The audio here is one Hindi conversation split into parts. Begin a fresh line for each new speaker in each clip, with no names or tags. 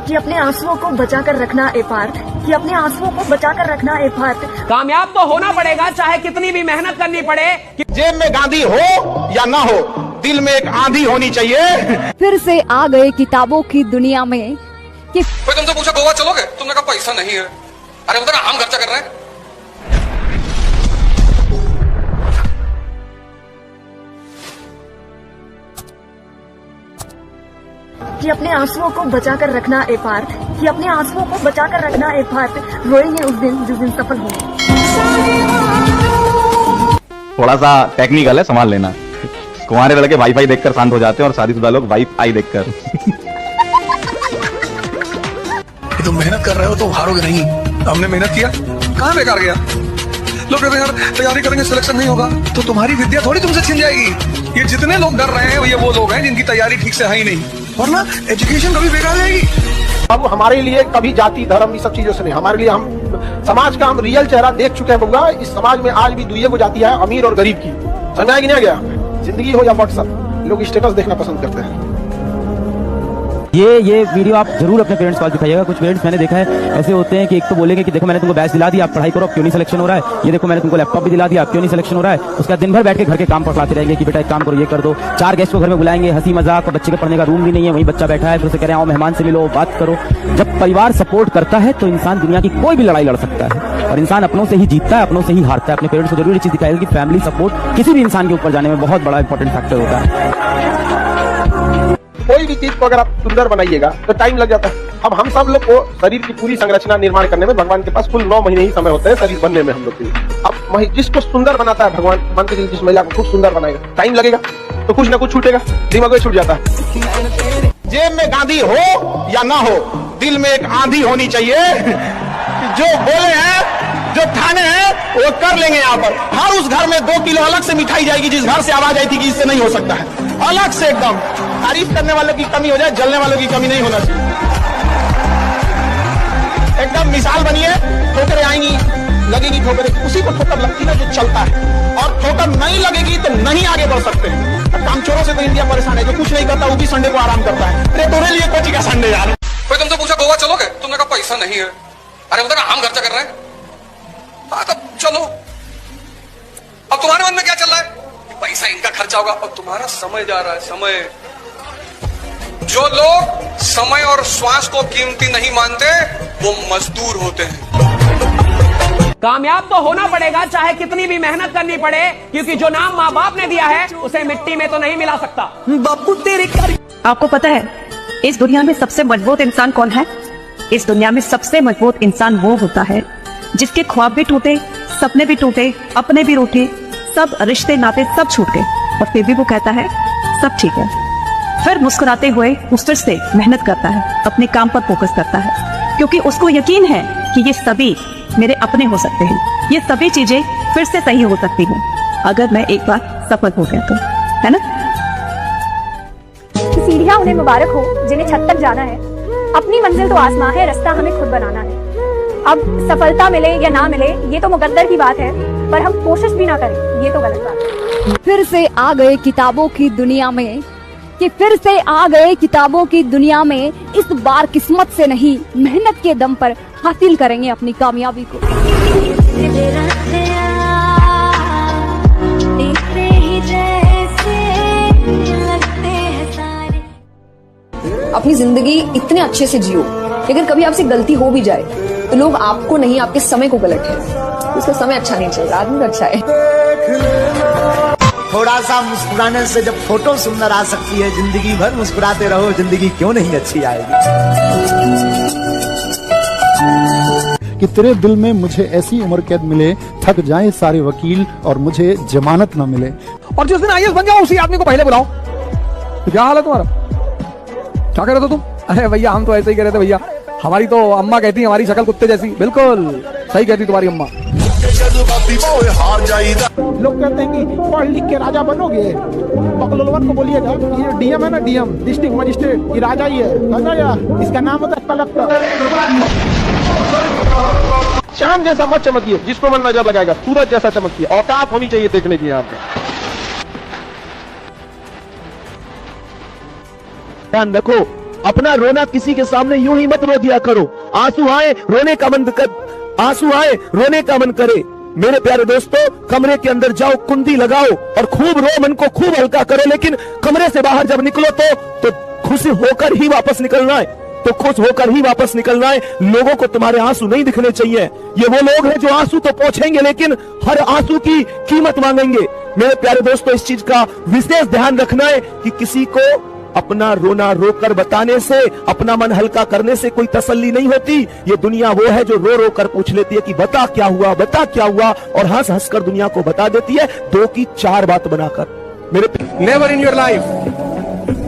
कि अपने आंसुओं को बचा कर रखना ए पार्थ, कि अपने आंसुओं को बचा कर रखना ए पार्थ।
कामयाब तो होना पड़ेगा, चाहे कितनी भी मेहनत करनी पड़े।
जेब में गांधी हो या ना हो, दिल में एक आंधी होनी चाहिए।
फिर से आ गए किताबों की दुनिया में कि
कोई तुमसे पूछा गोवा चलोगे, तुमने कहा पैसा नहीं है। अरे बता हम खर्चा कर रहे हैं।
कि अपने आंसुओं को बचा कर रखना ए पार्थ, कि अपने आंसुओं को बचा कर रखना ए पार्थ। रोएंगे उस दिन जिस दिन सफल होंगे।
थोड़ा सा टेक्निकल है, संभाल लेना। कुंवारे लड़के वाईफाई देखकर शांत हो जाते हैं और शादीशुदा लोग वाईफाई देखकर।
तुम मेहनत कर रहे हो तो हारोगे नहीं। हमने मेहनत किया, कहाँ बेकार गया। लोग कहते हैं यार तैयारी करेंगे सिलेक्शन नहीं होगा, तो तुम्हारी विद्या थोड़ी तुमसे छिन जाएगी। ये जितने लोग डर रहे हैं ये वो लोग हैं जिनकी तैयारी ठीक से है ही नहीं, वरना एजुकेशन कभी बेकार जाएगी।
अब हमारे लिए कभी जाति धर्म ये सब चीजों से नहीं, हमारे लिए हम समाज का हम रियल चेहरा देख चुके हैं बउआ। इस समाज में आज भी दुइये को जाती है, अमीर और गरीब की। समझ आया कि नहीं गया? जिंदगी हो या व्हाट्सएप, लोग स्टेटस देखना पसंद करते हैं।
ये वीडियो आप जरूर अपने पेरेंट्स को दिखाइएगा। कुछ पेरेंट्स मैंने देखा है ऐसे होते हैं कि एक तो बोलेंगे कि देखो मैंने तुमको बैच दिला दिया, आप पढ़ाई करो, अब क्यों नहीं सिलेक्शन हो रहा है। ये देखो मैंने तुमको लैपटॉप भी दिला दिया, अब क्यों नहीं सिलेक्शन हो रहा है। उसके बाद दिन भर बैठ के घर के काम पकड़ाते रहेंगे कि बेटा एक काम करो, ये कर दो। 4 गेस्ट को घर में बुलाएंगे, हंसी मजाक, और बच्चे के पढ़ने का रूम भी नहीं है, वहीं बच्चा बैठा है, फिर उसे कह रहे हैं आओ मेहमान से मिलो, बात करो। जब परिवार सपोर्ट करता है तो इंसान दुनिया की कोई भी लड़ाई लड़ सकता है, और इंसान अपनों से ही जीतता है, अपनों से ही हारता है। अपने पेरेंट्स को जरूर ये चीज दिखाएगा कि फैमिली सपोर्ट किसी भी इंसान के ऊपर जाने में बहुत बड़ा इंपॉर्टेंट फैक्टर होता है।
कोई भी चीज को अगर आप सुंदर बनाइएगा तो टाइम लग जाता है। अब हम सब लोग को शरीर की पूरी संरचना निर्माण करने में भगवान के पास कुल 9 महीने ही समय होते हैं शरीर बनने में हम लोग के लिए। अब जिसको सुंदर बनाता है भगवान, मान के जिस महिला को खूब सुंदर बनाएगा, टाइम लगेगा तो कुछ ना कुछ छूटेगा, दिमाग में छूट जाता है। जेब में गांधी हो या ना हो, दिल में एक आंधी होनी चाहिए। जो बोले हैं, जो ठाने हैं, वो कर लेंगे। यहाँ पर हर उस घर में 2 किलो अलग से मिठाई जाएगी जिस घर से आवाज आई थी कि इससे नहीं हो सकता है। अलग से एकदम तारीफ करने वालों की कमी हो जाए, जलने वालों की कमी नहीं होना चाहिए। एकदम मिसाल बनिए। ठोकरें आएंगी, लगेगी ठोकरें, उसी को ठोकर लगती है जो चलता है, और ठोकर नहीं लगेगी तो नहीं आगे बढ़ सकते हैं। कामचोरों से तो इंडिया परेशान है, जो कुछ नहीं करता वो भी संडे को आराम करता है। अरे तुम्हारे लिए कोची का संडे यार।
कोई तुमसे पूछा गोवा चलोगे, तुमने कहा पैसा नहीं है। अरे बता हम खर्चा कर रहे हैं। तब चलो। अब तुम्हारे मन में क्या चल रहा है? पैसा इनका खर्चा होगा, और तुम्हारा समय जा रहा है। समय, जो लोग समय और श्वास को कीमती नहीं मानते वो मजदूर होते हैं।
कामयाब तो होना पड़ेगा, चाहे कितनी भी मेहनत करनी पड़े, क्योंकि जो नाम माँ बाप ने दिया है उसे मिट्टी में तो नहीं मिला सकता। बापू तेरे
आपको पता है इस दुनिया में सबसे मजबूत इंसान कौन है? इस दुनिया में सबसे मजबूत इंसान वो होता है जिसके ख्वाब भी टूटे, सपने भी टूटे, अपने भी रूठे, सब रिश्ते नाते सब छूट गए, और फिर भी वो कहता है सब ठीक है। फिर मुस्कुराते हुए वो फिर से मेहनत करता है, अपने काम पर फोकस करता है, क्योंकि उसको यकीन है कि ये सभी मेरे अपने हो सकते हैं, ये सभी चीजें फिर से सही हो सकती हैं अगर मैं एक बार सफल हो गया तो, है ना?
सीढ़ियां उन्हें मुबारक हो जिन्हें छत तक जाना है। अपनी मंजिल तो आसमां है, रास्ता हमें खुद बनाना है। अब सफलता मिले या ना मिले ये तो मुकद्दर की बात है, पर हम कोशिश भी ना करें ये तो गलत बात है। फिर से आ गए किताबों की दुनिया में, कि फिर से आ गए किताबों की दुनिया में। इस बार किस्मत से नहीं, मेहनत के दम पर हासिल करेंगे अपनी कामयाबी को।
अपनी जिंदगी इतने अच्छे से जियो, अगर कभी आपसे गलती हो भी जाए तो लोग आपको नहीं, आपके समय को गलत है। उसका समय अच्छा नहीं चल रहा, आदमी अच्छा है।
थोड़ा सा मुस्कुराने से जब फोटो सुंदर आ सकती है, जिंदगी भर मुस्कुराते रहो, जिंदगी क्यों नहीं अच्छी आएगी।
कि तेरे दिल में मुझे ऐसी उम्र कैद मिले, थक जाए सारे वकील और मुझे जमानत न मिले।
और जिस दिन आईएएस बन जाओ उसी आदमी को पहले बुलाओ। तो क्या हाल है तुम्हारा? क्या कह रहे थे तुम? अरे भैया हम तो ऐसे ही कह रहे थे भैया, हमारी तो अम्मा कहती है हमारी शक्ल कुत्ते जैसी। बिल्कुल सही कहती तुम्हारी अम्मा।
लोग कहते हैं कि पढ़ लिख के राजा बनोगे, बकलोलवन को बोलिएगा ये डीएम है ना, डीएम डिस्ट्रिक्ट मजिस्ट्रेट, ये राजा ही है ना यार, इसका नाम होता है कलेक्टर। चांद जैसा मत चमकिए, जिसको मन नजर लगाएगा, सूरज जैसा चमकिए। औकात होनी चाहिए देखने की। यहाँ पे ध्यान रखो,
अपना रोना किसी के सामने यूं ही मत रो दिया करो। आंसू आए रोने का मन आंसू आए रोने का मन करे। मेरे प्यारे दोस्तों, कमरे के अंदर जाओ, कुंडी लगाओ और खूब रो, मन को खूब हल्का करो, लेकिन कमरे से बाहर जब निकलो तो खुश होकर ही वापस निकलना है, तो खुश होकर ही वापस निकलना है। लोगों को तुम्हारे आंसू नहीं दिखने चाहिए। ये वो लोग हैं जो आंसू तो पोंछेंगे लेकिन हर आंसू की कीमत मांगेंगे। मेरे प्यारे दोस्तों, इस चीज का विशेष ध्यान रखना है कि किसी को अपना रोना रोकर बताने से, अपना मन हल्का करने से कोई तसल्ली नहीं होती। ये दुनिया वो है जो रो रो कर पूछ लेती है कि बता क्या हुआ, बता क्या हुआ, और हंस हंस कर दुनिया को बता देती है 2 की 4 बात बनाकर। मेरे
never in your life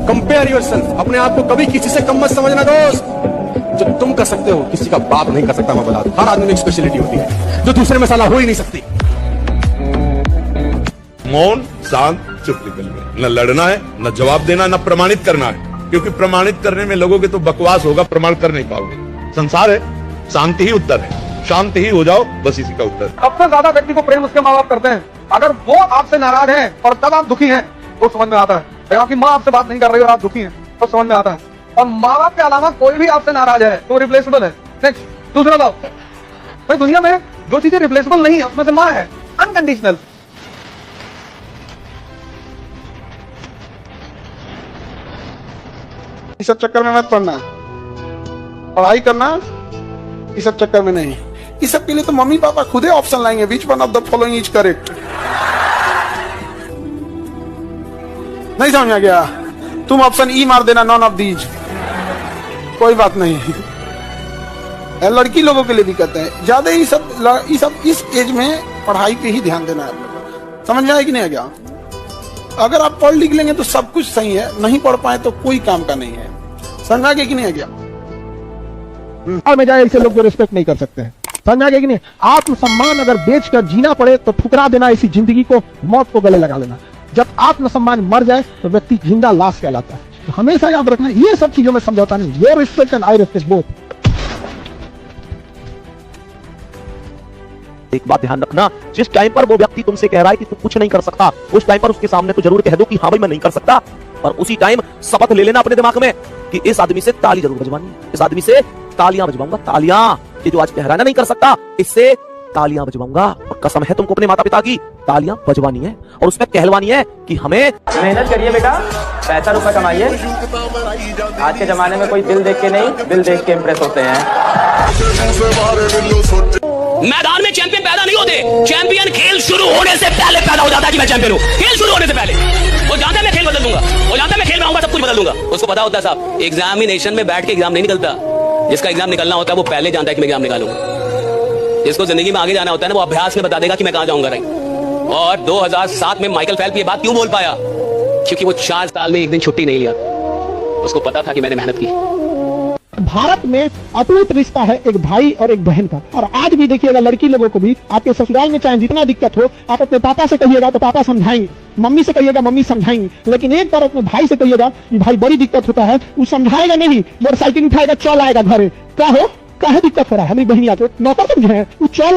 compare yourself. अपने आप को कभी किसी से कम मत समझना दोस्त। जो तुम कर सकते हो किसी का बाप नहीं कर सकता। मैं बता दूं, हर आदमी में एक स्पेशलिटी होती है जो दूसरे में साला हो ही नहीं सकती।
मौन, शांत, चुप निकलना, न लड़ना है, न जवाब देना, न प्रमाणित करना है, क्योंकि प्रमाणित करने में लोगोगे तो बकवास होगा, प्रमाण कर नहीं पाओगे। संसार है, शांति ही उत्तर है, शांत ही हो जाओ, बस इसी का उत्तर।
सबसे ज्यादा व्यक्ति को प्रेम उसके माँ बाप करते हैं। अगर वो आपसे नाराज है और तब आप दुखी हैं तो समझ में आता है। अगर आपकी माँ आपसे बात नहीं कर रही और आप दुखी हैं तो समझ में आता है। और माँ बाप के अलावा कोई भी आपसे नाराज है तो रिप्लेसेबल है। नेक्स्ट, दूसरा बात, भाई दुनिया में जो चीजें रिप्लेसेबल नहीं है उसमें से माँ है, अनकंडीशनल।
इस सब चक्कर में मत पड़ना, पढ़ाई करना इस सब चक्कर में नहीं। इस सब के लिए तो मम्मी पापा खुद ही ऑप्शन लाएंगे, which one of the following is correct. नहीं समझ में गया? तुम ऑप्शन ई मार देना, नॉन ऑफ दीज, कोई बात नहीं। लड़की लोगों के लिए भी कहते हैं ज्यादा ही सब इस एज में पढ़ाई पे ही ध्यान देना है। समझ में आया कि नहीं आ गया? अगर आप पढ़ लिख लेंगे तो सब कुछ सही है, नहीं पढ़ पाए तो कोई काम का नहीं है। समझ में आ गया कि नहीं आ गया?
और में जाए ऐसे लोग जो रिस्पेक्ट नहीं कर सकते हैं। समझ में आ गया कि नहीं? आत्मसम्मान अगर बेचकर जीना पड़े तो ठुकरा देना इसी जिंदगी को, मौत को गले लगा लेना। जब आत्मसम्मान मर जाए तो व्यक्ति जिंदा लाश कहलाता है। तो हमेशा याद रखना, ये सब चीजों में समझौता नहीं। Your respect and I respect both.
एक बात ध्यान रखना, जिस टाइम पर वो व्यक्ति तुमसे कह रहा है कि तुम कुछ नहीं कर सकता, उस टाइम पर उसके सामने तो जरूर कह दो कि हाँ भाई मैं नहीं कर सकता, और उसी टाइम शपथ ले लेना अपने दिमाग में कि इस आदमी से ताली जरूर बजवानी है, इस आदमी से तालियां बजवाऊंगा, तालियां। ये जो आज कह रहा है ना नहीं कर सकता, इससे तालियां बजवाऊंगा, और कसम है तुमको अपने माता पिता की, तालियां बजवानी है और उसमें कहलवानी है कि हमें
मेहनत करिए बेटा, पैसा रुपया कमाइए। आज के जमाने में कोई दिल देख के नहीं, दिल देख के इम्प्रेस होते हैं।
मैदान में चैंपियन पैदा नहीं होते, चैंपियन खेल शुरू होने से पहले पैदा हो जाता है कि मैं चैंपियन हूं। खेल शुरू होने से पहले वो जानता है मैं खेल बदल दूंगा, वो जानता है मैं खेल में आऊंगा सब कुछ बदल दूंगा। उसको पता होता है साहब, एग्जामिनेशन में बैठ के एग्जाम नहीं निकलता, जिसका एग्जाम निकलना होता है वो पहले जानता है कि मैं एग्जाम निकालूंगा। जिसको जिंदगी में आगे जाना होता है ना, वो अभ्यास में बता देगा कि मैं कहां जाऊंगा। नहीं, और 2007 में माइकल फेल्प्स ये बात क्यों बोल पाया? क्योंकि वो 4 साल में एक दिन छुट्टी नहीं लिया, उसको पता था कि मैंने मेहनत की।
भारत में अटूट रिश्ता है एक भाई और एक बहन का। और आज भी देखिएगा लड़की लोगों को भी, आपके ससुराल में चाहे जितना दिक्कत हो, आप अपने पापा से कहिएगा तो पापा समझाएंगे, मम्मी से कहिएगा मम्मी समझाएंगे, लेकिन एक बार अपने भाई से कहिएगा कि भाई बड़ी दिक्कत होता है, वो समझाएगा नहीं, मोटरसाइकिल उठाएगा चल आएगा घरे, क्या हो क्या है दिक्कत हो रहा है, हमारी बहनी आके नौकर समझे, वो चल